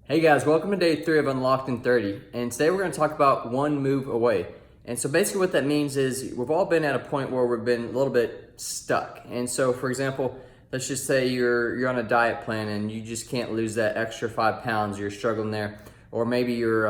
Hey guys, welcome to day 3 of Unlocked in 30. And today we're going to talk about one move away. And so basically what that means is we've all been at a point where we've been a little bit stuck. And so for example, let's just say you're on a diet plan and you just can't lose that extra 5 pounds, you're struggling there. Or maybe you're,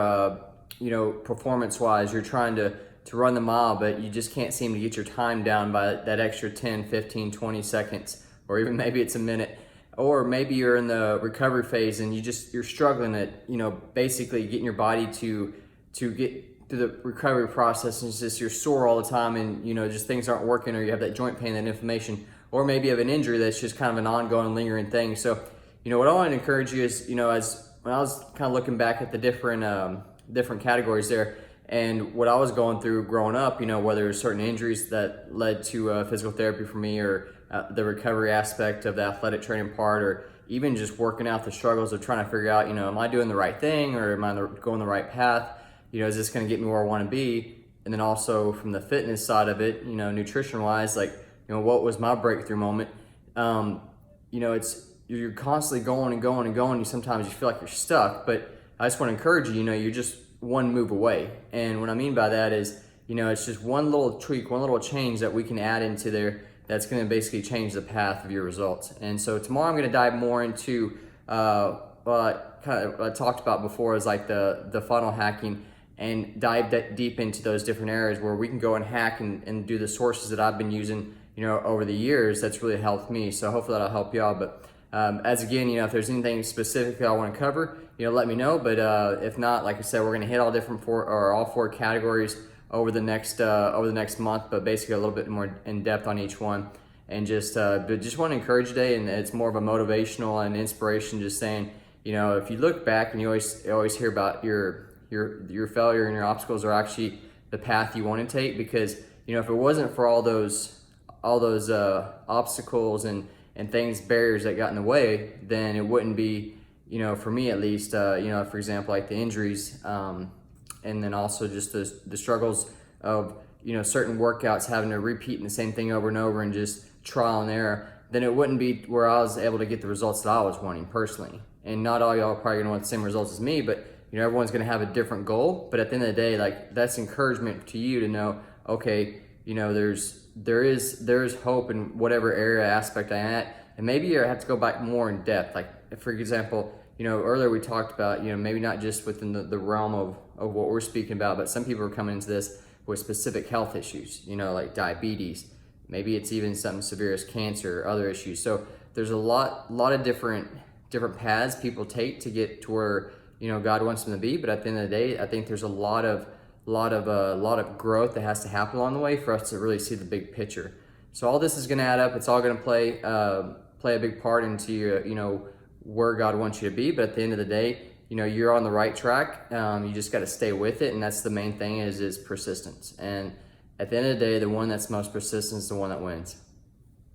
performance wise, you're trying to run the mile, but you just can't seem to get your time down by that extra 10, 15, 20 seconds, or even maybe it's a minute. Or maybe you're in the recovery phase and you're struggling at, basically getting your body to get through the recovery process, and it's just you're sore all the time and, just things aren't working, or you have that joint pain, that inflammation, or maybe you have an injury that's just kind of an ongoing, lingering thing. So, what I want to encourage you is, as when I was kind of looking back at the different categories there, and what I was going through growing up, whether it's certain injuries that led to physical therapy for me, or the recovery aspect of the athletic training part, or even just working out the struggles of trying to figure out, am I doing the right thing, or am I going the right path? Is this going to get me where I want to be? And then also from the fitness side of it, nutrition wise, what was my breakthrough moment? You're constantly going and going and going. Sometimes you feel like you're stuck, but I just want to encourage you, you're just one move away. And what I mean by that is, it's just one little tweak, one little change that we can add into there that's going to basically change the path of your results. And so tomorrow I'm going to dive more into what I talked about before, is like the funnel hacking, and dive deep into those different areas where we can go and hack and do the sources that I've been using, over the years. That's really helped me. So hopefully that'll help y'all. But as again, if there's anything specific I want to cover, let me know. But if not, like I said, we're going to hit all four categories over the next month, but basically a little bit more in depth on each one. And but just want to encourage you today, and it's more of a motivational and inspiration, just saying, if you look back and you always hear about your failure and your obstacles are actually the path you want to take, because if it wasn't for all those obstacles and things, barriers that got in the way, then it wouldn't be, for me at least, for example, like the injuries, and then also just the struggles of, certain workouts, having to repeat the same thing over and over and just trial and error, then it wouldn't be where I was able to get the results that I was wanting personally. And not all y'all are probably gonna want the same results as me, but everyone's gonna have a different goal. But at the end of the day, like, that's encouragement to you to know, okay, there is hope in whatever area aspect I'm at. And maybe you have to go back more in depth. Like, for example, earlier we talked about, maybe not just within the realm of what we're speaking about, but some people are coming into this with specific health issues, like diabetes. Maybe it's even something severe as cancer or other issues. So there's a lot of different paths people take to get to where, God wants them to be. But at the end of the day, I think there's a lot of growth that has to happen along the way for us to really see the big picture. So all this is going to add up. It's all going to play a big part into your, where God wants you to be. But at the end of the day, you're on the right track. You just got to stay with it, and that's the main thing is persistence. And at the end of the day, the one that's most persistent is the one that wins.